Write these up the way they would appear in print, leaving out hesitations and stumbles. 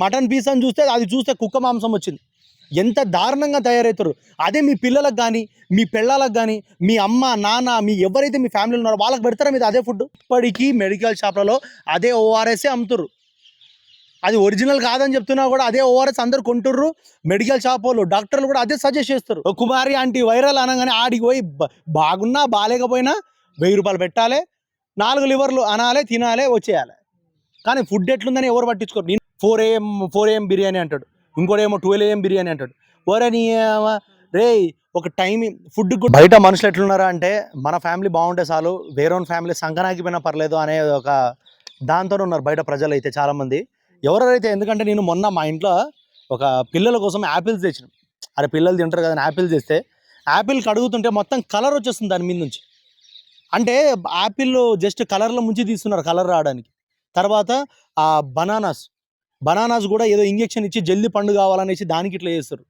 Mutton piece అని చూస్తే కుక్క మాంసం వచ్చింది. ఎంత దారుణంగా తయారవుతారు. అదే మీ పిల్లలకు కానీ, మీ పెళ్ళాలకు కానీ, మీ అమ్మ నాన్న మీ ఎవరైతే మీ ఫ్యామిలీలో ఉన్నారో వాళ్ళకి పెడతారా మీరు అదే ఫుడ్? ఇప్పటికీ మెడికల్ షాప్లలో అదే ఓఆర్ఎస్ఏ అమ్ముతుర్రు. అది ఒరిజినల్ కాదని చెప్తున్నా కూడా అదే ఓఆర్ఎస్ అందరు కొంటుర్రు. మెడికల్ షాప్ వాళ్ళు డాక్టర్లు కూడా అదే సజెస్ట్ చేస్తారు. కుమారి ఆంటీ వైరల్ అనగానే ఆడికి పోయి బాగున్నా బాగాలేకపోయినా 1000 రూపాయలు పెట్టాలి, 4 లివర్లు అనాలి, తినాలి, వచ్చేయాలి. కానీ ఫుడ్ ఎట్లుందని ఎవరు పట్టించుకోరు. నేను 4 AM బిర్యానీ అంటాడు, ఇంకోటేమో 12 AM బిర్యానీ అంటాడు. ఓరని రే ఒక టైం ఫుడ్. బయట మనుషులు ఎట్లున్నారా అంటే మన ఫ్యామిలీ బాగుంటే చాలు, వేరే ఫ్యామిలీ సంకనాకిపోయినా పర్లేదు అనే ఒక దాంతో ఉన్నారు బయట ప్రజలు అయితే చాలామంది. ఎవరైతే, ఎందుకంటే నేను మొన్న మా ఇంట్లో ఒక పిల్లల కోసం యాపిల్స్ తెచ్చినాం. అరే పిల్లలు తింటారు కదా యాపిల్స్ తెస్తే, యాపిల్ కడుగుతుంటే మొత్తం కలర్ వచ్చేస్తుంది దాని మీద నుంచి. అంటే యాపిల్ జస్ట్ కలర్లో ముంచి తీస్తున్నారు కలర్ రావడానికి. తర్వాత ఆ బనానాస్ కూడా ఏదో ఇంజెక్షన్ ఇచ్చి జల్దీ పండు కావాలనేసి దానికి ఇట్లా చేస్తారు.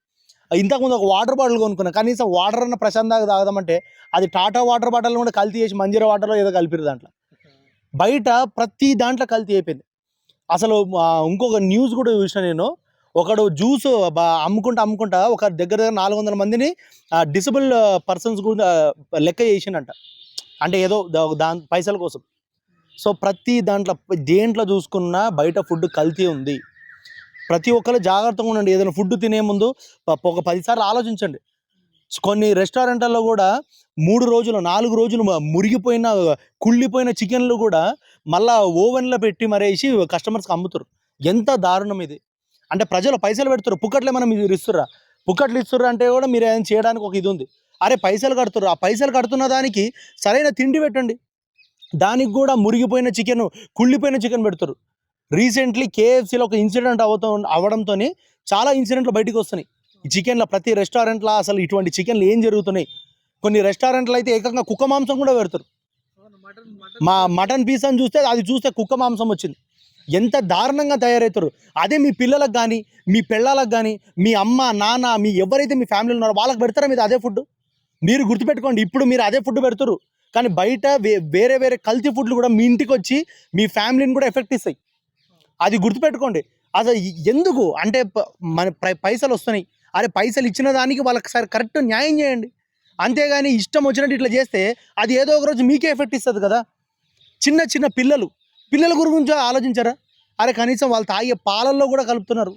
ఇంతకుముందు ఒక వాటర్ బాటిల్ కొనుక్కున్నా, కనీసం వాటర్ అన్న ప్రశాంతంగా తాగదామంటే అది టాటా వాటర్ బాటిల్ కూడా కల్తీ చేసి మంజీరా వాటర్లో ఏదో కలిపిరు దాంట్లో. బయట ప్రతి దాంట్లో కల్తీ అయిపోయింది. అసలు ఇంకొక న్యూస్ కూడా చూసిన నేను, ఒకడు జ్యూస్ అమ్ముకుంటా ఒక దగ్గర 400 మందిని డిసబుల్ పర్సన్స్ కూడా లెక్క చేసిండంట. అంటే ఏదో దాని పైసల కోసం. సో ప్రతి దేంట్లో చూసుకున్నా బయట ఫుడ్ కల్తీ ఉంది. ప్రతి ఒక్కరు జాగ్రత్తగా ఉండండి. ఏదైనా ఫుడ్ తినే ముందు ఒక 10 సార్లు ఆలోచించండి. కొన్ని రెస్టారెంట్లలో కూడా 3 రోజులు 4 రోజులు మురిగిపోయిన కుళ్ళిపోయిన చికెన్లు కూడా మళ్ళా ఓవెన్లో పెట్టి మరేసి కస్టమర్స్కి అమ్ముతారు. ఎంత దారుణం ఇది! అంటే ప్రజలు పైసలు పెడుతున్నారు, పుక్కట్లే మనం మీరు ఇస్తుర్రా, పుక్కట్లు ఇస్తుర్రా అంటే కూడా మీరు ఏదైనా చేయడానికి ఒక ఇది ఉంది. అరే పైసలు కడుతుర్రు, ఆ పైసలు కడుతున్న దానికి సరైన తిండి పెట్టండి. దానికి కూడా మురిగిపోయిన చికెన్, కుళ్ళిపోయిన చికెన్ పెడతారు. రీసెంట్లీ KFCలో ఒక ఇన్సిడెంట్ అవ్వడంతో చాలా ఇన్సిడెంట్లు బయటకు వస్తున్నాయి ఈ చికెన్లో. ప్రతి రెస్టారెంట్లో అసలు ఇటువంటి చికెన్లు ఏం జరుగుతున్నాయి. కొన్ని రెస్టారెంట్లు అయితే ఏకంగా కుక్క మాంసం కూడా పెడతారు. మటన్ పీస్ అని చూస్తే కుక్క మాంసం వచ్చింది. ఎంత దారుణంగా తయారవుతారు. అదే మీ పిల్లలకు కానీ, మీ పెళ్ళాలకు కానీ, మీ అమ్మ నాన్న మీ ఎవరైతే మీ ఫ్యామిలీలో ఉన్నారో వాళ్ళకి పెడతారా మీరు అదే ఫుడ్? మీరు గుర్తుపెట్టుకోండి, ఇప్పుడు మీరు అదే ఫుడ్ పెడతారు, కానీ బయట వేరే కల్తీ ఫుడ్లు కూడా మీ ఇంటికి వచ్చి మీ ఫ్యామిలీని కూడా ఎఫెక్ట్ ఇస్తాయి. అది గుర్తుపెట్టుకోండి. అసలు ఎందుకు అంటే మన పైసలు వస్తున్నాయి, అరే పైసలు ఇచ్చిన దానికి వాళ్ళకి సరే కరెక్ట్ న్యాయం చేయండి. అంతేగాని ఇష్టం వచ్చినట్టు ఇట్లా చేస్తే అది ఏదో ఒక రోజు మీకే ఎఫెక్ట్ ఇస్తుంది కదా. చిన్న పిల్లల గురించి ఆలోచించారా? అరే కనీసం వాళ్ళు తాగే పాలల్లో కూడా కలుపుతున్నారు.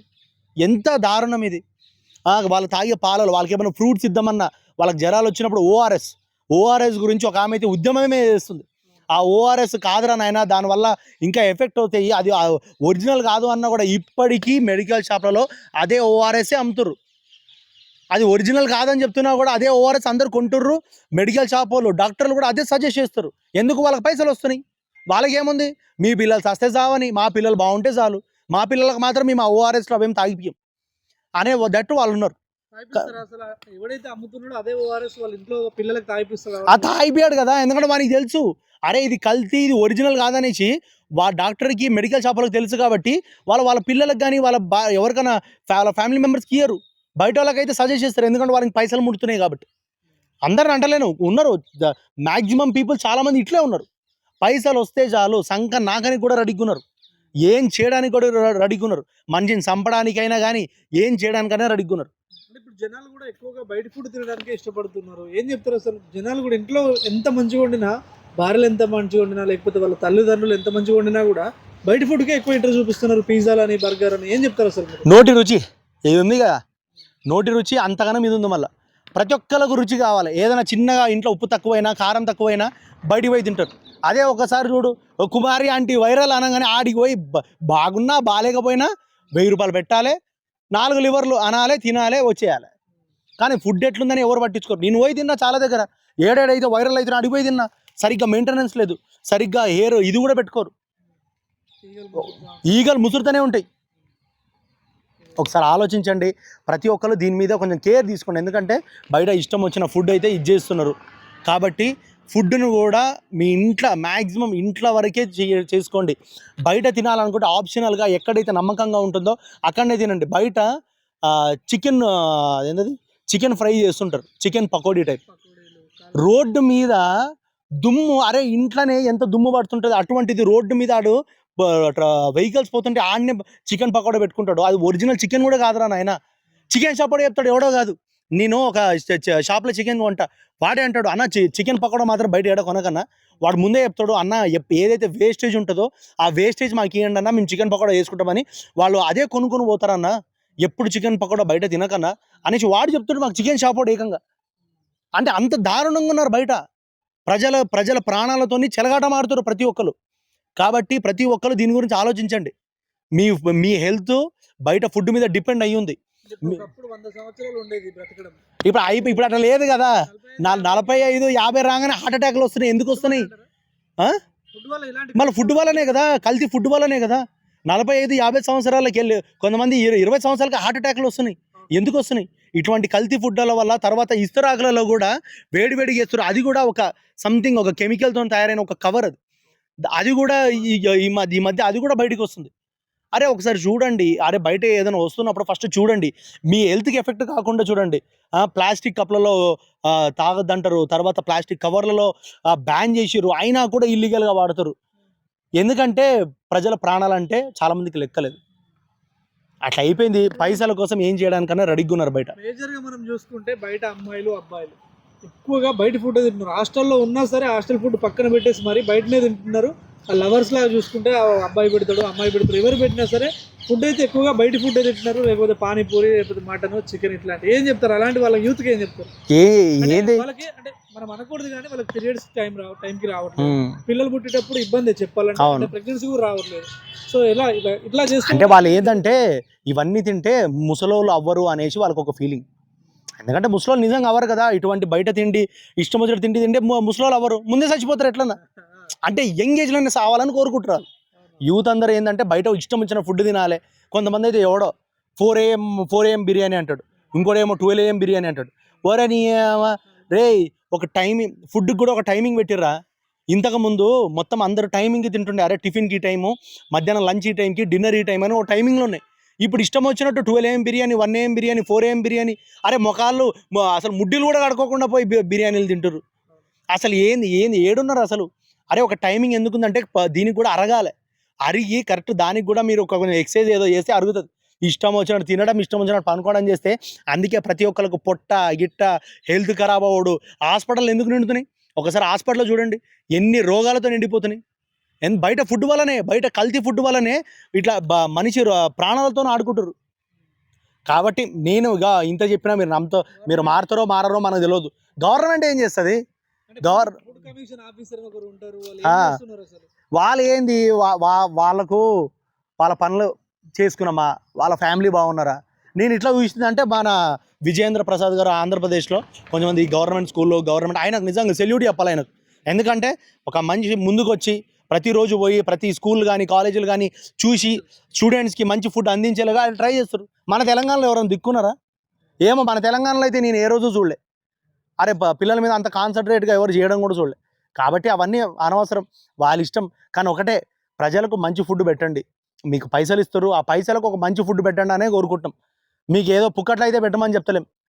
ఎంత దారుణం ఇది! వాళ్ళు తాగే పాలలో వాళ్ళకి ఏమైనా ఫ్రూట్స్ ఇద్దామన్నా, వాళ్ళకి జ్వరాలు వచ్చినప్పుడు ఓఆర్ఎస్ గురించి ఒక ఆమె అయితే ఉద్యమమే చేస్తుంది. ఆ ఓఆర్ఎస్ కాదురా నాయన, దానివల్ల ఇంకా ఎఫెక్ట్ అవుతాయి, అది ఒరిజినల్ కాదు అన్న కూడా ఇప్పటికీ మెడికల్ షాప్లలో అదే ఓఆర్ఎస్ఏ అమ్ముతుర్రు. అది ఒరిజినల్ కాదని చెప్తున్నా కూడా అదే ఓఆర్ఎస్ అందరు కొంటుర్రు. మెడికల్ షాప్ వాళ్ళు డాక్టర్లు కూడా అదే సజెస్ట్ చేస్తారు. ఎందుకు? వాళ్ళకి పైసలు వస్తున్నాయి. వాళ్ళకి ఏముంది, మీ పిల్లలు సస్తే చావని, మా పిల్లలు బాగుంటే చాలు, మా పిల్లలకు మాత్రం మేము ఆ ఓఆర్ఎస్లో అవేం తాగిపోయాం అనే దట్టు వాళ్ళు ఉన్నారు. తాగిపోయాడు కదా, ఎందుకంటే వానికి తెలుసు అరే ఇది కల్తీ, ఇది ఒరిజినల్ కాదనేసి డాక్టర్కి మెడికల్ షాప్లకు తెలుసు కాబట్టి వాళ్ళ పిల్లలకు కానీ ఎవరికైనా వాళ్ళ ఫ్యామిలీ మెంబర్స్కి ఇయ్యరు. బయట వాళ్ళకైతే సజెస్ట్ చేస్తారు, ఎందుకంటే వాళ్ళకి పైసలు ముడుతున్నాయి కాబట్టి. అందరిని అంటలేను, ఉన్నారు మ్యాక్సిమం పీపుల్ చాలామంది ఇట్లే ఉన్నారు. పైసలు వస్తే చాలు సంక నాకని కూడా రెడీగా ఉన్నారు, ఏం చేయడానికి కూడా రెడీగా ఉన్నారు. మనిషిని చంపడానికైనా కానీ ఏం చేయడానికైనా రెడీగా ఉన్నారు. ఇప్పుడు జనాలు కూడా ఎక్కువగా బయట ఫుడ్ తినడానికి ఇష్టపడుతున్నారు. ఏం చెప్తారు అసలు? జనాలు కూడా ఇంట్లో ఎంత మంచిగా వండినా, భార్యలు ఎంత మంచిగా వండినా, లేకపోతే వాళ్ళ తల్లిదండ్రులు ఎంత మంచిగా వండినా కూడా బయట ఫుడ్కే ఎక్కువ ఇంట్రెస్ట్ చూపిస్తున్నారు. పిజ్జాలని, బర్గర్ అని. ఏం చెప్తారు అసలు? నోటి రుచి ఇది ఉంది కదా, నోటి రుచి అంతగానం ఇది ఉంది. మళ్ళీ ప్రతి ఒక్కరికి రుచి కావాలి. ఏదైనా చిన్నగా ఇంట్లో ఉప్పు తక్కువైనా, కారం తక్కువైనా బయటికి పోయి తింటారు. అదే ఒకసారి చూడు, కుమారి ఆంటీ వైరల్ అనగానే ఆడికి పోయి బాగున్నా బాగాలేకపోయినా 1000 రూపాయలు పెట్టాలి, 4 లివర్లు అనాలి, తినాలి, వచ్చేయాలి. కానీ ఫుడ్ ఎట్లుందని ఎవరు పట్టించుకోరు. నేను పోయి తిన్నా చాలా దగ్గర, ఏడేడైతే వైరల్ అయితే అడిగి పోయి తిన్నా. సరిగ్గా మెయింటెనెన్స్ లేదు, సరిగ్గా హెయిర్ ఇది కూడా పెట్టుకోరు, ఈగలు ముసురుతూనే ఉంటాయి. ఒకసారి ఆలోచించండి, ప్రతి ఒక్కరు దీని మీద కొంచెం కేర్ తీసుకోండి. ఎందుకంటే బయట ఇష్టం వచ్చిన ఫుడ్ అయితే ఇది చేస్తున్నారు కాబట్టి ఫుడ్ను కూడా మీ ఇంట్లో మ్యాక్సిమం ఇంట్లో వరకే చేసుకోండి. బయట తినాలనుకుంటే ఆప్షనల్గా ఎక్కడైతే నమ్మకంగా ఉంటుందో అక్కడనే తినండి. బయట చికెన్ ఫ్రై చేస్తుంటారు, చికెన్ పకోడీ టైప్, రోడ్డు మీద దుమ్ము. అరే ఇంట్లోనే ఎంత దుమ్ము పడుతుంటుంది, అటువంటిది రోడ్డు మీద ఆడు వెహికల్స్ పోతుంటే ఆడనే చికెన్ పకోడా పెట్టుకుంటాడు. అది ఒరిజినల్ చికెన్ కూడా కాదురా నాయన. చికెన్ షాప్ వాడు చెప్తాడు, ఎవడో కాదు. నేను ఒక షాప్లో చికెన్ కొంటా, వాడే అంటాడు అన్న చికెన్ పకోడా మాత్రం బయట ఏడ కొనకన్నా. వాడు ముందే చెప్తాడు అన్న ఏదైతే వేస్టేజ్ ఉంటుందో ఆ వేస్టేజ్ మాకు ఇవ్వండి అన్న, మేము చికెన్ పకోడా వేసుకుంటామని. వాళ్ళు అదే కొనుక్కొని పోతారన్న, ఎప్పుడు చికెన్ పకోడా బయట తినకన్నా అనేసి వాడు చెప్తాడు మాకు చికెన్ షాప్ వాడు ఏకంగా. అంటే అంత దారుణంగా ఉన్నారు బయట. ప్రజల ప్రాణాలతోని చెలగాటమాడుతారు ప్రతి ఒక్కరు. కాబట్టి ప్రతి ఒక్కరు దీని గురించి ఆలోచించండి. మీ మీ హెల్త్ బయట ఫుడ్ మీద డిపెండ్ అయ్యి ఉంది. ఒకప్పుడు 100 సంవత్సరాలు ఉండేది బ్రతకడం. ఇప్పుడు అట్లా లేదు కదా. 45, 50 రాగానే హార్ట్ అటాక్లు వస్తున్నాయి. ఎందుకు వస్తున్నాయి? ఫుడ్ వల్ల ఇలాంటి మళ్ళీ ఫుడ్ వల్లనే కదా, కల్తీ ఫుడ్ వల్లనే కదా. 45, 50 సంవత్సరాలకి వెళ్ళి కొంతమంది 20 సంవత్సరాలకి హార్ట్ అటాక్లు వస్తున్నాయి. ఎందుకు వస్తున్నాయి? ఇటువంటి కల్తీ ఫుడ్ల వల్ల. తర్వాత ఇస్తరాకులలో కూడా వేడి చేస్తారు. అది కూడా ఒక సంథింగ్, ఒక కెమికల్తో తయారైన ఒక కవర్. అది కూడా ఈ మధ్య అది కూడా బయటకు వస్తుంది. అరే ఒకసారి చూడండి, అరే బయట ఏదైనా వస్తున్నప్పుడు ఫస్ట్ చూడండి, మీ హెల్త్కి ఎఫెక్ట్ కాకుండా చూడండి. ప్లాస్టిక్ కప్లలో తాగొద్దంటారు, తర్వాత ప్లాస్టిక్ కవర్లలో బ్యాన్ చేసిర్రు, అయినా కూడా ఇల్లీగల్గా వాడతారు. ఎందుకంటే ప్రజల ప్రాణాలంటే చాలామందికి లెక్కలేదు. అట్లా అయిపోయింది. పైసల కోసం ఏం చేయడానికన్నా రెడీగా ఉన్నారు బయట. మేజర్గా మనం చూసుకుంటే బయట అమ్మాయిలు అబ్బాయిలు ఎక్కువగా బయట ఫుడ్ తింటున్నారు. హాస్టల్లో ఉన్నా సరే హాస్టల్ ఫుడ్ పక్కన పెట్టేసి మరి బయటనే తింటున్నారు. ఆ లవర్స్ లాగా చూసుకుంటే ఆ అబ్బాయి పెడతాడు, అమ్మాయి పెడతారు, ఎవరు పెట్టినా సరే ఫుడ్ అయితే ఎక్కువగా బయట ఫుడ్ తింటున్నారు. లేకపోతే పానీపూరి, లేకపోతే మటన్, చికెన్, ఇట్లాంటి ఏం చెప్తారు అలాంటి వాళ్ళ యూత్కి ఏం చెప్తారు? వాళ్ళకి అంటే మనం అనకూడదు కానీ వాళ్ళకి పీరియడ్స్ టైంకి రావట్లేదు, పిల్లలు పుట్టేటప్పుడు ఇబ్బంది చెప్పాలంటే, ప్రెగ్నెన్సీ కూడా రావట్లేదు. సో ఇట్లా చేస్తే అంటే వాళ్ళు ఏంటంటే ఇవన్నీ తింటే ముసలోళ్ళు అవ్వరు అనేసి వాళ్ళకి ఒక ఫీలింగ్. ఎందుకంటే ముసలోళ్ళు నిజంగా అవ్వరు కదా. ఇటువంటి బయట తిండి, ఇష్టం వచ్చిన తిండి తింటే ముసలోళ్ళు అవ్వరు, ముందే చచ్చిపోతారు. ఎట్లన్నా అంటే యంగ్ ఏజ్లోనే సావాలని కోరుకుంటారు. యూత్ అందరూ ఏంటంటే బయట ఇష్టం వచ్చిన ఫుడ్ తినాలి. కొంతమంది అయితే ఎవడో 4 AM బిర్యానీ అంటాడు, ఇంకోటేమో 12 AM బిర్యానీ అంటాడు. ఓరని రే ఒక టైమింగ్, ఫుడ్కి కూడా ఒక టైమింగ్ పెట్టిర్రా. ఇంతకుముందు మొత్తం అందరూ టైమింగ్కి తింటుండే. అరే టిఫిన్కి ఈ టైము, మధ్యాహ్నం లంచ్ ఈ టైంకి, డిన్నర్ ఈ టైం అని ఒక టైమింగ్లో ఉన్నాయి. ఇప్పుడు ఇష్టం వచ్చినట్టు 12 AM biryani, 1 AM biryani, 4 AM biryani. అరే మొఖాళ్ళు అసలు ముడ్డిలు కూడా కడుక్కోకుండా పోయి బిర్యానీలు తింటారు. అసలు ఏంది ఏడున్నారు అసలు? అరే ఒక టైమింగ్ ఎందుకుందంటే దీనికి కూడా అరగాలి. అరిగి కరెక్ట్ దానికి కూడా మీరు ఒక కొంచెం ఎక్సర్సైజ్ ఏదో చేస్తే అరుగుతుంది. ఇష్టం వచ్చినట్టు తినడం, ఇష్టం వచ్చినట్టు పనుకోవడం చేస్తే అందుకే ప్రతి ఒక్కరికి పొట్ట గిట్ట హెల్త్ ఖరాబ్ అవ్వడు. హాస్పిటల్ ఎందుకు నిండుతున్నాయి? ఒకసారి హాస్పిటల్లో చూడండి, ఎన్ని రోగాలతో నిండిపోతున్నాయి. బయట ఫుడ్ వల్లనే, బయట కల్తీ ఫుడ్ వల్లనే ఇట్లా మనిషి ప్రాణాలతో ఆడుకుంటారు. కాబట్టి నేను ఇంత చెప్పినా మీరు మారుతారో మారరో మనకు తెలియదు. గవర్నమెంట్ ఏం చేస్తుంది? కమిషన్ ఆఫీసర్ ఒకరు ఉంటారు, వాళ్ళు ఏంది వాళ్ళకు వాళ్ళ పనులు చేసుకున్నామా, వాళ్ళ ఫ్యామిలీ బాగున్నారా? నేను ఇట్లా చూసిందంటే మన విజయేంద్ర ప్రసాద్ గారు ఆంధ్రప్రదేశ్లో కొంతమంది గవర్నమెంట్ స్కూల్లో ఆయనకు నిజంగా సెల్యూట్ చెప్పాలి ఆయనకు. ఎందుకంటే ఒక మనిషి ముందుకు వచ్చి ప్రతిరోజు పోయి ప్రతి స్కూల్ కానీ కాలేజీలు కానీ చూసి స్టూడెంట్స్కి మంచి ఫుడ్ అందించేలాగా ఆయన ట్రై చేస్తారు. మన తెలంగాణలో ఎవరైనా దిక్కున్నారా? ఏమో మన తెలంగాణలో అయితే నేను ఏ రోజు చూడలే. అరే పిల్లల మీద అంత కాన్సన్ట్రేట్గా ఎవరు చేయడం కూడా చూడలే. కాబట్టి అవన్నీ అనవసరం, వాళ్ళ ఇష్టం. కానీ ఒకటే, ప్రజలకు మంచి ఫుడ్ పెట్టండి. మీకు పైసలు ఇస్తారు, ఆ పైసలకు ఒక మంచి ఫుడ్ పెట్టండి అనే కోరుకుంటాం. మీకు ఏదో పుక్కట్లో అయితే పెట్టమని చెప్తలేం.